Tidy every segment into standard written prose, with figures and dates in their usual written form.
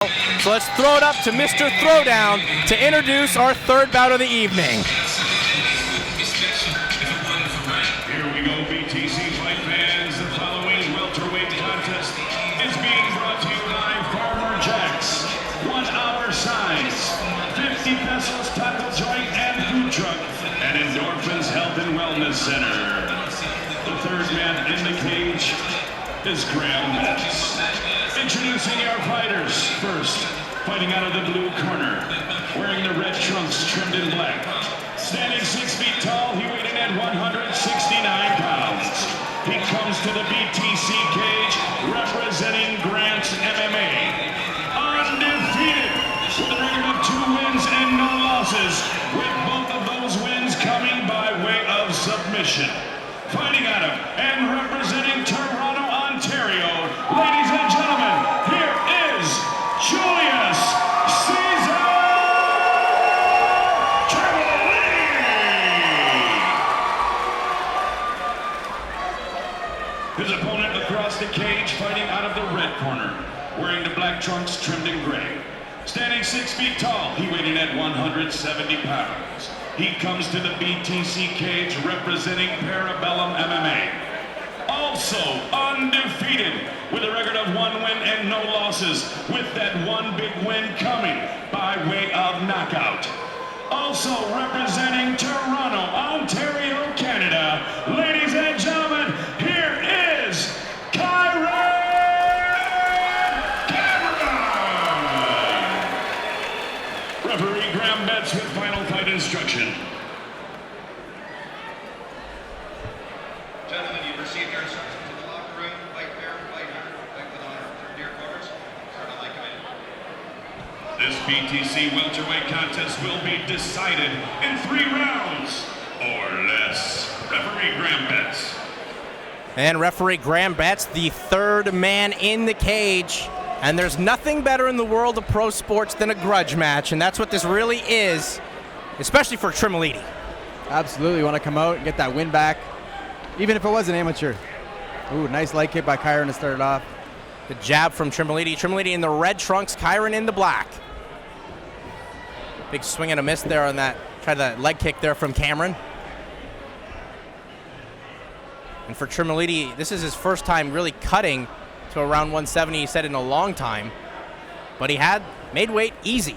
So let's throw it up to Mr. Throwdown to introduce our third bout of the evening. Here we go, BTC fight fans. The following welterweight contest is being brought to you by Farmer Jack's. 1 hour size, 50 pesos taco joint and food truck, and Endorphins Health and Wellness Center. The third man in the cage is Graham Betts. Introducing our fighters. First, fighting out of the blue corner, wearing the red trunks trimmed in black. Standing 6 feet tall, he weighed in at 169 pounds. He comes to the BTC cage representing Grant's MMA. Undefeated, with a record of 2 wins and no losses, with both of those wins coming by way of submission. Fighting out of and representing Toronto, Ontario, ladies and gentlemen, here is Julius Trimmeliti. His opponent across the cage, fighting out of the red corner, wearing the black trunks trimmed in gray. Standing 6 feet tall, he weighed in at 170 pounds. He comes to the BTC cage representing Parabellum MMA. Also undefeated, with a record of 1 win and no losses, with that 1 big win coming by way of knockout. Also representing Toronto, Ontario, Canada, ladies and gentlemen, here is Kyran. Referee Graham Betts with final fight instruction. Gentlemen, you've received your instructions in the locker room. Fight fair, fight hard, fight with honor. Third near quarters. Start on my command. This BTC welterweight contest will be decided in 3 rounds or less. Referee Graham Betts. And referee Graham Betts, the third man in the cage. And there's nothing better in the world of pro sports than a grudge match, and that's what this really is, especially for Trimmeliti. Absolutely, you want to come out and get that win back, even if it was an amateur. Ooh, nice leg kick by Kyran to start it off. The jab from Trimmeliti. Trimmeliti in the red trunks, Kyran in the black. Big swing and a miss there on that. Try that leg kick there from Cameron. And for Trimmeliti, this is his first time really cutting to around 170, he said, in a long time. But he had made weight easy.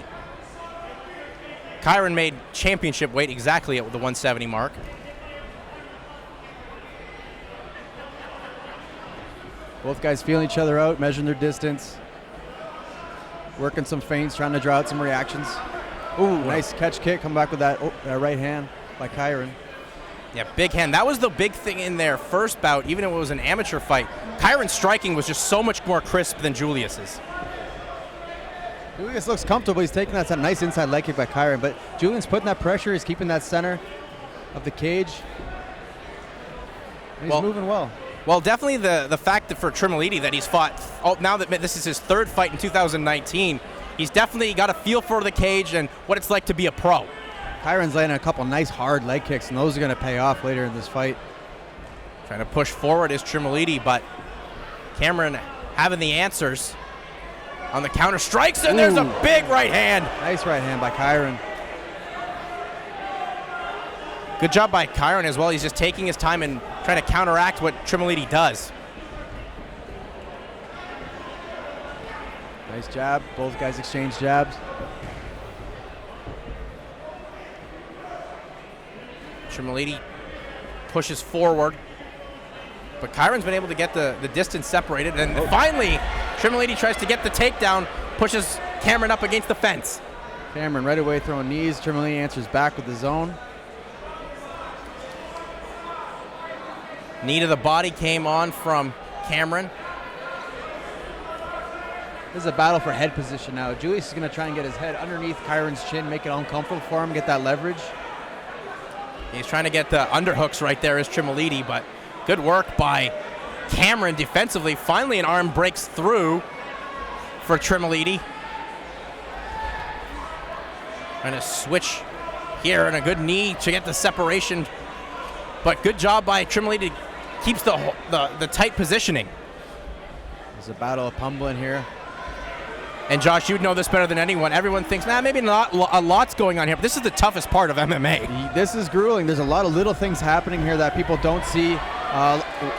Kyran made championship weight exactly at the 170 mark. Both guys feeling each other out, measuring their distance, working some feints, trying to draw out some reactions. Ooh, nice catch kick, come back with that right hand by Kyran. Yeah, big hand. That was the big thing in their first bout, even if it was an amateur fight. Kyran's striking was just so much more crisp than Julius's. Julius looks comfortable. He's taking that nice inside leg kick by Kyran, but Julian's putting that pressure. He's keeping that center of the cage. And he's moving well. Well, definitely the fact that for Trimmeliti that he's fought, now that this is his third fight in 2019, he's definitely got a feel for the cage and what it's like to be a pro. Kyran's landing a couple nice hard leg kicks, and those are going to pay off later in this fight. Trying to push forward is Trimmeliti, but Cameron having the answers on the counter strikes, and there's a big right hand. Nice right hand by Kyran. Good job by Kyran as well. He's just taking his time and trying to counteract what Trimmeliti does. Nice jab. Both guys exchange jabs. Trimmeliti pushes forward, but Kyran's been able to get the distance separated, and finally Trimmeliti tries to get the takedown, pushes Cameron up against the fence. Cameron right away throwing knees. Trimmeliti answers back with his own. Knee to the body came on from Cameron. This is a battle for head position now. Julius is going to try and get his head underneath Kyran's chin, make it uncomfortable for him, get that leverage. He's trying to get the underhooks right there as Trimmeliti, but good work by Cameron defensively. Finally, an arm breaks through for Trimmeliti. Trying to switch here, and a good knee to get the separation. But good job by Trimmeliti, keeps the tight positioning. There's a battle of pummeling here. And Josh, you'd know this better than anyone. Everyone thinks, maybe not a lot's going on here, but this is the toughest part of MMA. This is grueling. There's a lot of little things happening here that people don't see.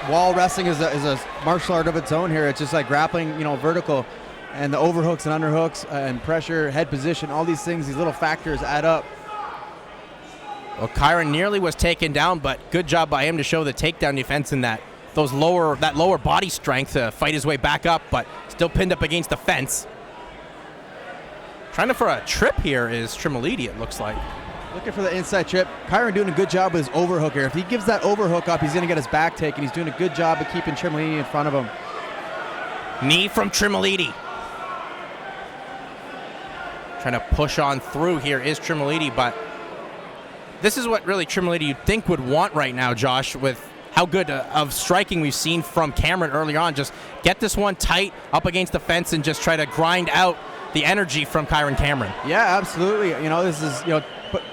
Wall wrestling is a martial art of its own here. It's just like grappling, vertical, and the overhooks and underhooks and pressure, head position, all these things, these little factors add up. Well, Kyran nearly was taken down, but good job by him to show the takedown defense in that lower body strength to fight his way back up, but still pinned up against the fence. Trying for a trip here is Trimmeliti, it looks like. Looking for the inside trip. Kyran doing a good job with his overhook here. If he gives that overhook up, he's going to get his back taken. He's doing a good job of keeping Trimmeliti in front of him. Knee from Trimmeliti. Trying to push on through here is Trimmeliti, but this is what really Trimmeliti you'd think would want right now, Josh, with how good of striking we've seen from Cameron earlier on. Just get this one tight up against the fence and just try to grind out the energy from Kyran Cameron. Yeah, absolutely. This is,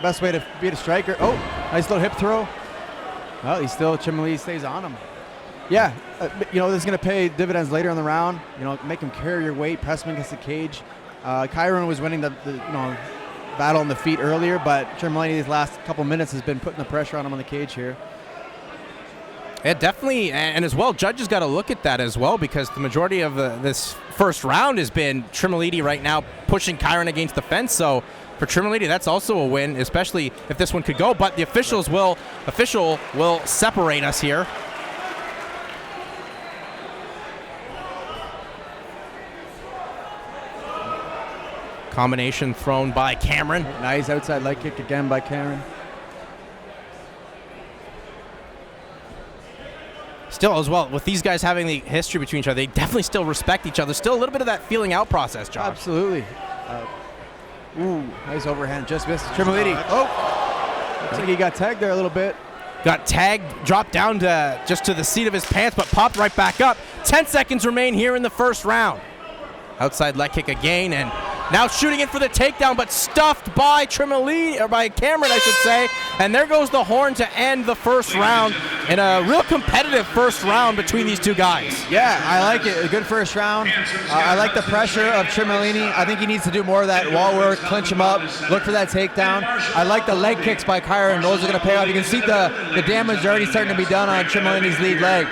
best way to beat a striker. Oh, nice little hip throw. Well, Trimmeliti stays on him. Yeah, this is going to pay dividends later in the round. Make him carry your weight, press him against the cage. Kyran was winning the battle on the feet earlier, but Trimmeliti these last couple minutes has been putting the pressure on him on the cage here. Yeah, definitely, and as well, judges got to look at that as well, because the majority of this first round has been Trimmeliti right now pushing Kyran against the fence. So for Trimmeliti, that's also a win, especially if this one could go. But the official will separate us here. Combination thrown by Cameron. Nice outside leg kick again by Kyran. Still, as well, with these guys having the history between each other, they definitely still respect each other. Still a little bit of that feeling out process, Josh. Absolutely. Nice overhand. Just missed Trimmeliti. Looks like he got tagged there a little bit. Got tagged, dropped down just to the seat of his pants, but popped right back up. 10 seconds remain here in the first round. Outside leg kick again, and now shooting in for the takedown, but stuffed by Trimmeliti, or by Cameron, I should say. And there goes the horn to end the first round in a real competitive first round between these two guys. Yeah, I like it. A good first round. I like the pressure of Trimmeliti. I think he needs to do more of that wall work, clinch him up, look for that takedown. I like the leg kicks by Kyran. Those are going to pay off. You can see the damage already starting to be done on Trimmeliti's lead leg.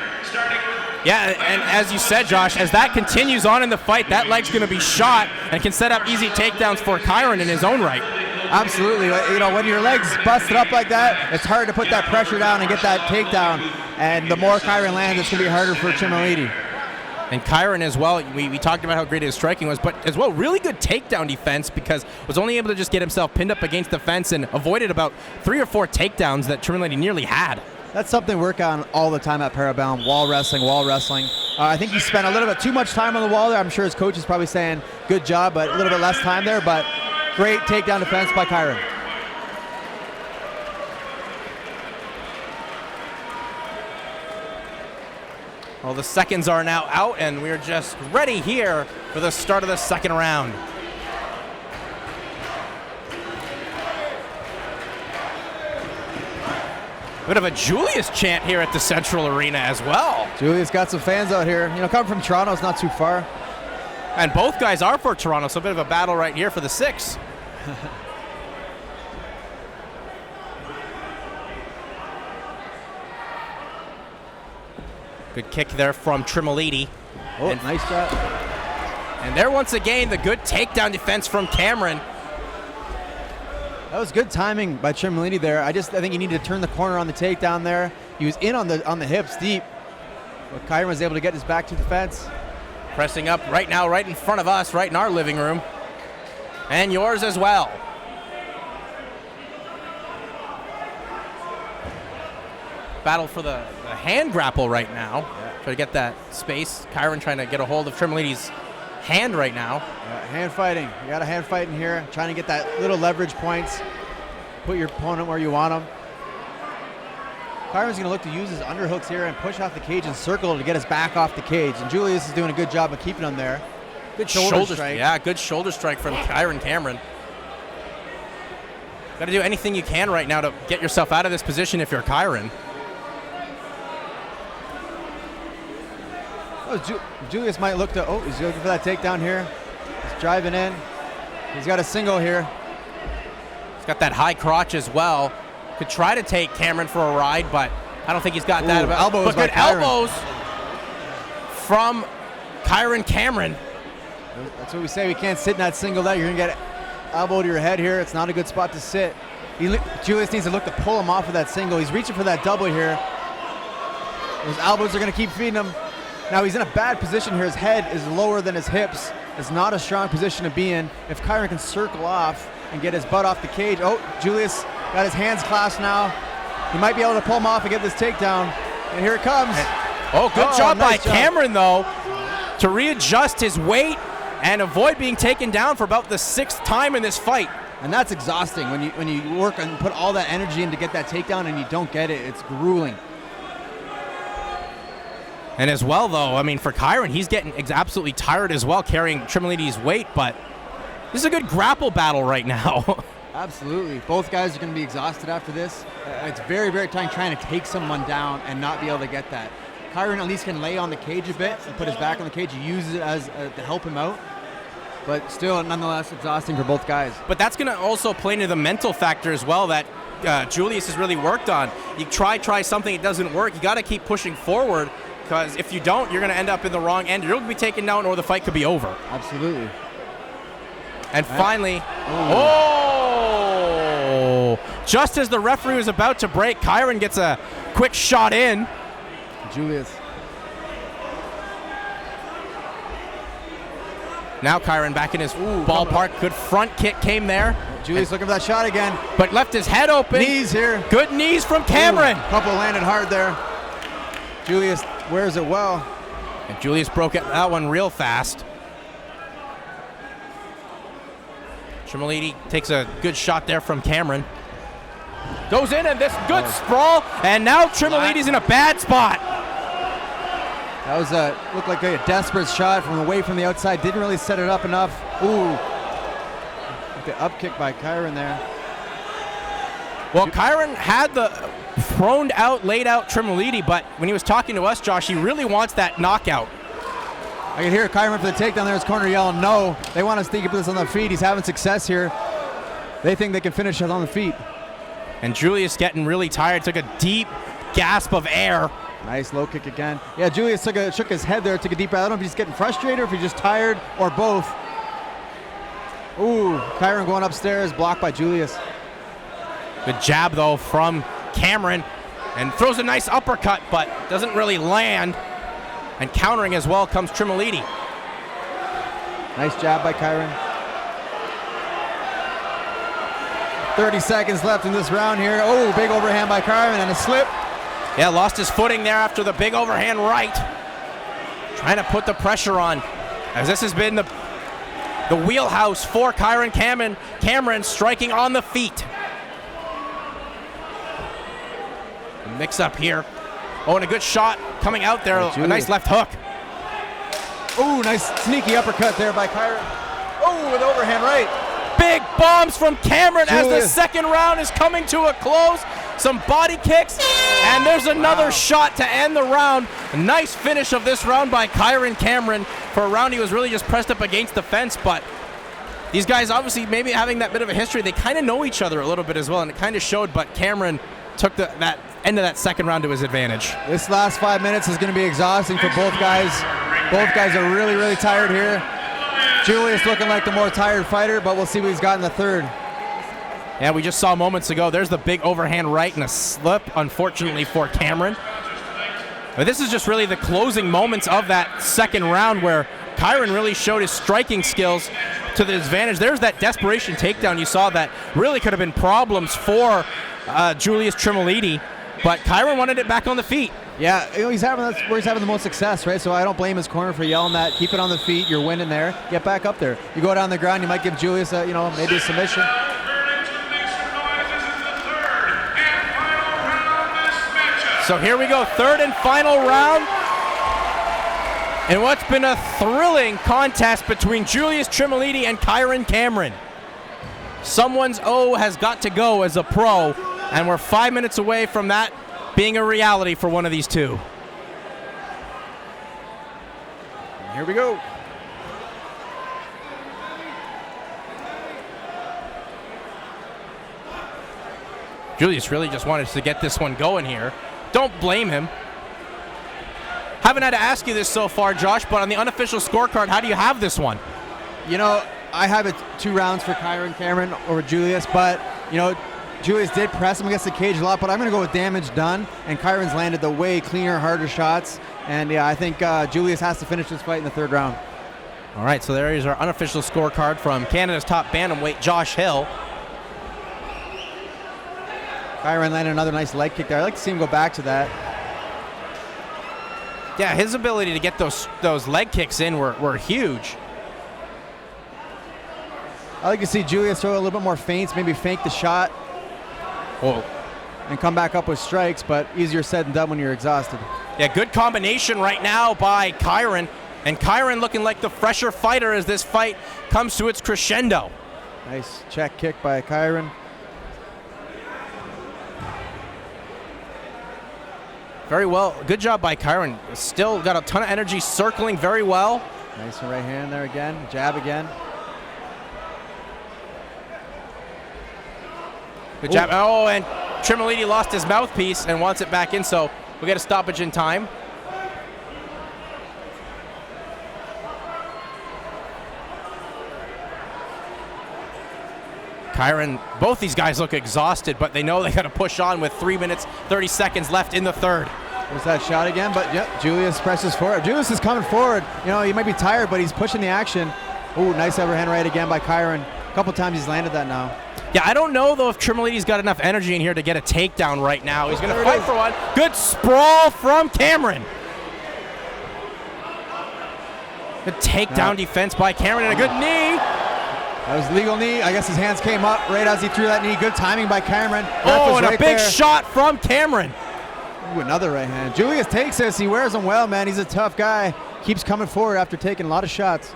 Yeah, and as you said, Josh, as that continues on in the fight, that leg's going to be shot and can set up easy takedowns for Kyran in his own right. Absolutely. When your leg's busted up like that, it's hard to put that pressure down and get that takedown. And the more Kyran lands, it's going to be harder for Trimmeliti. And Kyran as well, we talked about how great his striking was, but as well, really good takedown defense, because was only able to just get himself pinned up against the fence and avoided about 3 or 4 takedowns that Trimmeliti nearly had. That's something we work on all the time at Parabellum, wall wrestling. I think he spent a little bit too much time on the wall there. I'm sure his coach is probably saying, good job, but a little bit less time there, but great takedown defense by Kyran. Well, the seconds are now out, and we're just ready here for the start of the second round. Bit of a Julius chant here at the Central Arena as well. Julius got some fans out here. Coming from Toronto, it's not too far. And both guys are for Toronto, so a bit of a battle right here for the 6. Good kick there from Trimmeliti. Oh, nice shot. And there once again, the good takedown defense from Cameron. That was good timing by Trimmeliti there. I think he needed to turn the corner on the takedown there. He was in on the hips deep, but Kyran was able to get his back to the fence. Pressing up right now, right in front of us, right in our living room. And yours as well. Battle for the hand grapple right now. Yeah. Try to get that space. Kyran trying to get a hold of Trimmeliti's hand right now. Hand fighting. You got a hand fighting here, trying to get that little leverage points. Put your opponent where you want him. Kyran's going to look to use his underhooks here and push off the cage and circle to get his back off the cage. And Julius is doing a good job of keeping him there. Good shoulder strike. Yeah, good shoulder strike from Kyran Cameron. Got to do anything you can right now to get yourself out of this position if you're Kyran. Julius might look to, he's looking for that takedown here. driving in. He's got a single here. He's got that high crotch as well. Could try to take Cameron for a ride, but I don't think he's got that. Elbows but by good Kyran. elbows from Kyran Cameron. That's what we say. We can't sit in that single leg. You're going to get elbow to your head here. It's not a good spot to sit. Julius needs to look to pull him off of that single. He's reaching for that double here. Those elbows are going to keep feeding him. Now he's in a bad position here. His head is lower than his hips. It's not a strong position to be in. If Kyran can circle off and get his butt off the cage. Oh, Julius got his hands clasped now. He might be able to pull him off and get this takedown. And here it comes. Oh, good job nice by Cameron, though, to readjust his weight and avoid being taken down for about the 6th time in this fight. And that's exhausting when you work and put all that energy in to get that takedown and you don't get it. It's grueling. And as well, though, I mean, for Kyran, he's getting absolutely tired as well, carrying Trimmeliti's weight, but this is a good grapple battle right now. Absolutely. Both guys are going to be exhausted after this. It's very, very tiring trying to take someone down and not be able to get that. Kyran at least can lay on the cage a bit and put his back on the cage. He uses it as to help him out. But still, nonetheless, exhausting for both guys. But that's going to also play into the mental factor as well that Julius has really worked on. You try something, it doesn't work. You got to keep pushing forward, because if you don't, you're going to end up in the wrong end. You're going to be taken down or the fight could be over. Absolutely. And finally, just as the referee was about to break, Kyran gets a quick shot in. Julius. Now Kyran back in his ballpark. Good front kick came there. Julius looking for that shot again. But left his head open. Knees here. Good knees from Cameron. Couple landed hard there. Julius wears it well. And Julius broke that one real fast. Trimmeliti takes a good shot there from Cameron. Goes in and this good sprawl. And now Trimmeliti's in a bad spot. That was looked like a desperate shot from away from the outside. Didn't really set it up enough. Ooh. The up kick by Kyran there. Well, Kyran had the thrown out, laid out Trimmeliti, but when he was talking to us, Josh, he really wants that knockout. I can hear Kyran for the takedown there in his corner yelling no. They want to keep this on the feet. He's having success here. They think they can finish it on the feet. And Julius getting really tired, took a deep gasp of air. Nice low kick again. Yeah, Julius shook his head there, took a deep breath. I don't know if he's getting frustrated or if he's just tired or both. Ooh, Kyran going upstairs, blocked by Julius. Good jab, though, from Cameron. And throws a nice uppercut, but doesn't really land. And countering as well comes Trimmeliti. Nice jab by Kyran. 30 seconds left in this round here. Oh, big overhand by Kyran and a slip. Yeah, lost his footing there after the big overhand right. Trying to put the pressure on, as this has been the wheelhouse for Kyran Cameron striking on the feet. Mix up here. Oh, and a good shot coming out there. A nice left hook. Oh, nice sneaky uppercut there by Kyran. Oh, with overhand right. Big bombs from Cameron as the Julius. second round is coming to a close. Some body kicks, and there's another shot to end the round. A nice finish of this round by Kyran Cameron. For a round he was really just pressed up against the fence, but these guys obviously maybe having that bit of a history, they kind of know each other a little bit as well, and it kind of showed, but Cameron took that end of that second round to his advantage. This last 5 minutes is going to be exhausting for both guys. Both guys are really, really tired here. Julius looking like the more tired fighter, but we'll see what he's got in the third. Yeah, we just saw moments ago, there's the big overhand right and a slip, unfortunately, for Cameron. But this is just really the closing moments of that second round where Kyran really showed his striking skills to the advantage. There's that desperation takedown you saw that really could have been problems for Julius Trimmeliti, but Kyran wanted it back on the feet. Yeah, that's where he's having the most success, right? So I don't blame his corner for yelling that. Keep it on the feet. You're winning there. Get back up there. You go down the ground, you might give Julius maybe a submission. So here we go, third and final round. And what's been a thrilling contest between Julius Trimmeliti and Kyran Cameron. Someone's O has got to go as a pro, and we're 5 minutes away from that being a reality for one of these two. Here we go. Julius really just wanted to get this one going here. Don't blame him. Haven't had to ask you this so far, Josh, but on the unofficial scorecard, how do you have this one? You know, I have it 2 rounds for Kyran Cameron over Julius, but, you know, Julius did press him against the cage a lot, but I'm going to go with damage done, and Kyran's landed the way cleaner, harder shots, and yeah, I think Julius has to finish this fight in the 3rd round. All right, so there is our unofficial scorecard from Canada's top bantamweight, Josh Hill. Kyran landed another nice leg kick there. I'd like to see him go back to that. Yeah, his ability to get those leg kicks in were huge. I like to see Julius throw a little bit more feints, maybe fake the shot. Whoa. And come back up with strikes, but easier said than done when you're exhausted. Yeah, good combination right now by Kyran. And Kyran looking like the fresher fighter as this fight comes to its crescendo. Nice check kick by Kyran. Very well. Good job by Kyran. Still got a ton of energy, circling very well. Nice right hand there again. Jab again. Good jab. Oh, and Trimmeliti lost his mouthpiece and wants it back in, so we get a stoppage in time. Kyran, both these guys look exhausted, but they know they got to push on with 3 minutes, 30 seconds left in the 3rd. There's that shot again, but yep, Julius presses forward. Julius is coming forward. You know, he might be tired, but he's pushing the action. Ooh, nice overhand right again by Kyran. A couple times he's landed that now. Yeah, I don't know, though, if Trimmeliti's got enough energy in here to get a takedown right now. He's going to fight for one. Good sprawl from Cameron. Good takedown defense by Cameron and a good knee. That was legal knee. I guess his hands came up right as he threw that knee. Good timing by Cameron. Oh, and a big shot from Cameron. Ooh, another right hand. Julius takes this. He wears them well, man. He's a tough guy. Keeps coming forward after taking a lot of shots.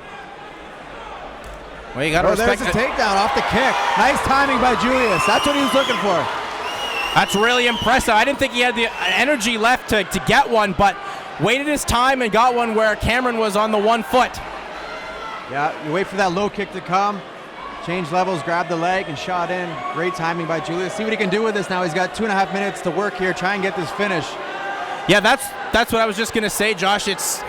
Well, you got to respect there's a takedown off the kick. Nice timing by Julius. That's what he was looking for. That's really impressive. I didn't think he had the energy left to get one, but waited his time and got one where Cameron was on the 1 foot. Yeah, you wait for that low kick to come. Change levels, grab the leg, and shot in. Great timing by Julius. See what he can do with this now. He's got 2.5 minutes to work here. Try and get this finish. Yeah, that's what I was just going to say, Josh. It's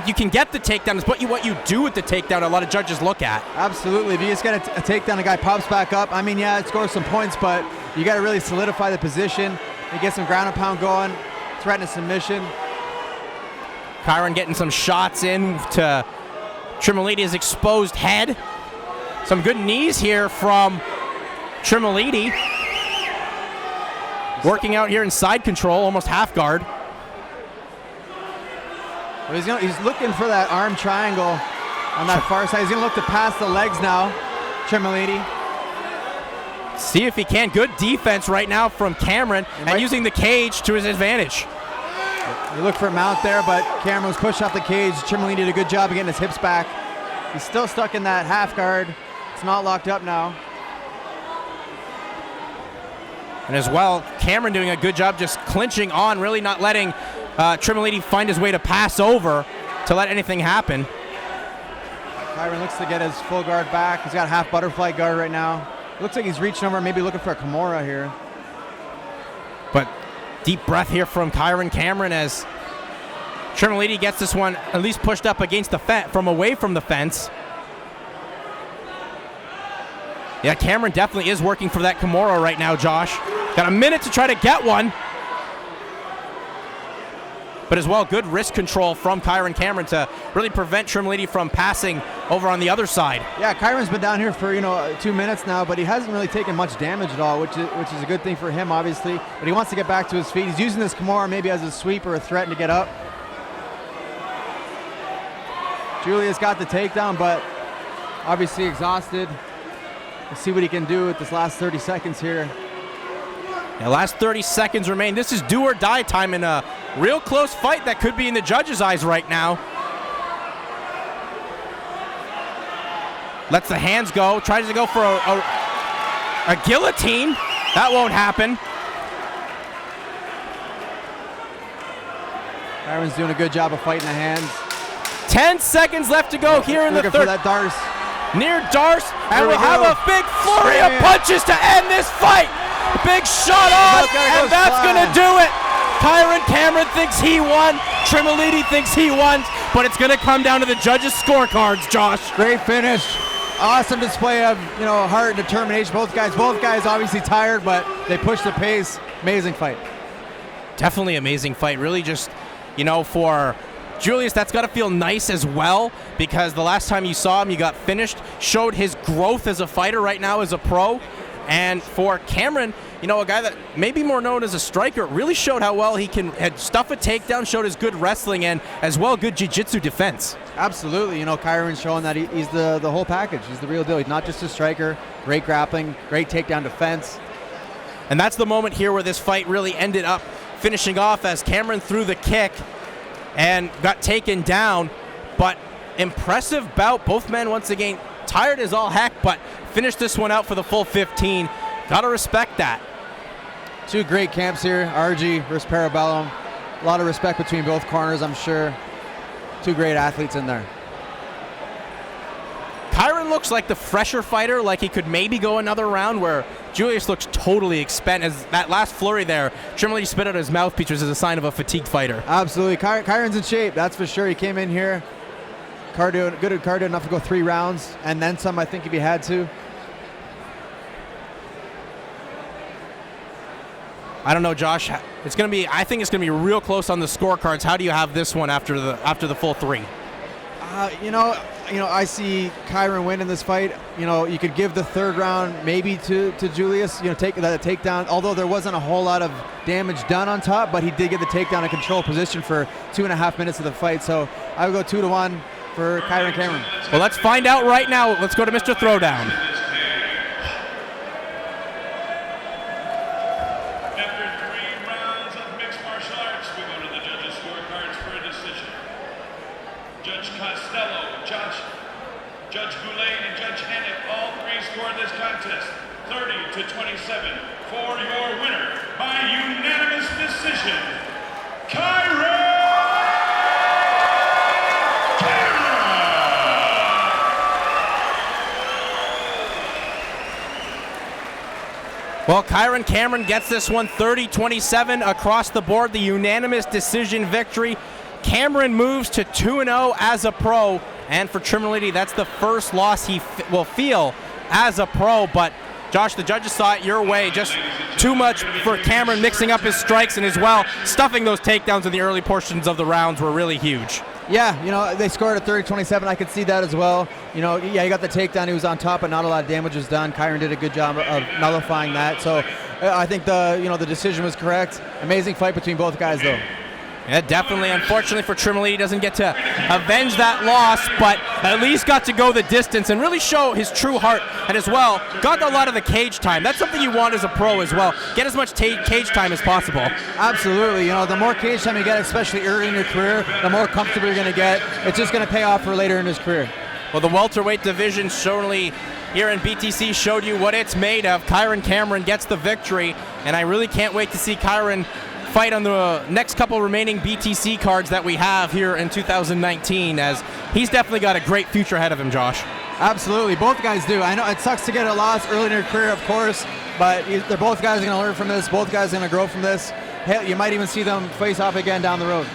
you can get the takedown. It's what you do with the takedown a lot of judges look at. Absolutely. If you just get a takedown, the guy pops back up. I mean, yeah, it scores some points, but you got to really solidify the position and get some ground and pound going, threaten a submission. Kyran getting some shots in to Trimmeliti's exposed head. Some good knees here from Trimmeliti. Working out here in side control, almost half guard. Well, he's looking for that arm triangle on that far side. He's going to look to pass the legs now, Trimmeliti. See if he can. Good defense right now from Cameron and using the cage to his advantage. You look for a mount there, but Cameron was pushed off the cage. Trimmeliti did a good job of getting his hips back. He's still stuck in that half guard. It's not locked up now. And as well, Cameron doing a good job just clinching on, really not letting Trimmeliti find his way to pass over to let anything happen. Kyran looks to get his full guard back. He's got half butterfly guard right now. Looks like he's reaching over, maybe looking for a Kimura here. But deep breath here from Kyran Cameron as Trimmeliti gets this one at least pushed up against the fence, from away from the fence. Yeah, Cameron definitely is working for that Kimura right now, Josh. Got a minute to try to get one. But as well, good wrist control from Kyran Cameron to really prevent Trimmeliti from passing over on the other side. Yeah, Kyran's been down here for 2 minutes now, but he hasn't really taken much damage at all, which is a good thing for him, obviously. But he wants to get back to his feet. He's using this Kimura maybe as a sweep or a threat to get up. Julius got the takedown, but obviously exhausted. Let's see what he can do with this last 30 seconds here. The last 30 seconds remain. This is do or die time in a real close fight that could be in the judges' eyes right now. Lets the hands go. Tries to go for a guillotine. That won't happen. Kyran's doing a good job of fighting the hands. 10 seconds left to go here in the third. third. For that Darce. Near Darce, and we'll have a big flurry of punches to end this fight. Big shot on, That guy and goes that's flying. going to do it. Kyran Cameron thinks he won. Trimmeliti thinks he won, but it's going to come down to the judges' scorecards, Josh. Great finish. Awesome display of heart and determination. Both guys obviously tired, but they pushed the pace. Amazing fight. Definitely amazing fight. Really just, for Julius, that's got to feel nice as well, because the last time you saw him, you got finished, showed his growth as a fighter right now as a pro. And for Cameron, a guy that may be more known as a striker, really showed how well he had stuff a takedown, showed his good wrestling and as well good jiu-jitsu defense. Absolutely. Kyran's showing that he's the whole package. He's the real deal. He's not just a striker. Great grappling, great takedown defense. And that's the moment here where this fight really ended up finishing off, as Cameron threw the kick and got taken down. But impressive bout. Both men once again tired as all heck, but finished this one out for the full 15. Gotta respect that. Two great camps here, RG versus Parabellum. A lot of respect between both corners, I'm sure. Two great athletes in there. Kyran looks like the fresher fighter, like he could maybe go another round, where Julius looks totally spent. As that last flurry there, Trimmeliti spit out his mouthpiece, which is a sign of a fatigued fighter. Absolutely. Kyran's in shape, that's for sure. He came in here, good at cardio enough to go 3 rounds, and then some, I think, if he had to. I don't know, Josh. I think it's gonna be real close on the scorecards. How do you have this one after the full 3? I see Kyran win in this fight. You could give the 3rd round maybe to Julius. Take that takedown. Although there wasn't a whole lot of damage done on top, but he did get the takedown in control position for 2.5 minutes of the fight. So I would go 2-1 for Kyran Cameron. Well, let's find out right now. Let's go to Mr. Throwdown. Judge Goulet and Judge Hannick, all 3 scored this contest 30-27 for your winner by unanimous decision, Kyran Cameron. Well, Kyran Cameron gets this one 30-27 across the board, the unanimous decision victory. Cameron moves to 2-0 as a pro. And for Trimmeliti, that's the first loss he will feel as a pro. But, Josh, the judges saw it your way. Just too much for Cameron, mixing up his strikes, and as well, stuffing those takedowns in the early portions of the rounds were really huge. Yeah, they scored at 30-27. I could see that as well. He got the takedown. He was on top, but not a lot of damage was done. Kyran did a good job of nullifying that. So I think the decision was correct. Amazing fight between both guys, though. Yeah, definitely. Unfortunately for Trimmeliti, he doesn't get to avenge that loss, but at least got to go the distance and really show his true heart, and as well, got a lot of the cage time. That's something you want as a pro as well. Get as much cage time as possible. Absolutely. The more cage time you get, especially early in your career, the more comfortable you're going to get. It's just going to pay off for later in his career. Well, the welterweight division certainly here in BTC showed you what it's made of. Kyran Cameron gets the victory, and I really can't wait to see Kyran fight on the next couple remaining BTC cards that we have here in 2019, as he's definitely got a great future ahead of him, Josh. Absolutely. Both guys do. I know it sucks to get a loss early in your career, of course, but they're both guys are going to learn from this. Both guys are going to grow from this. Hell, you might even see them face off again down the road.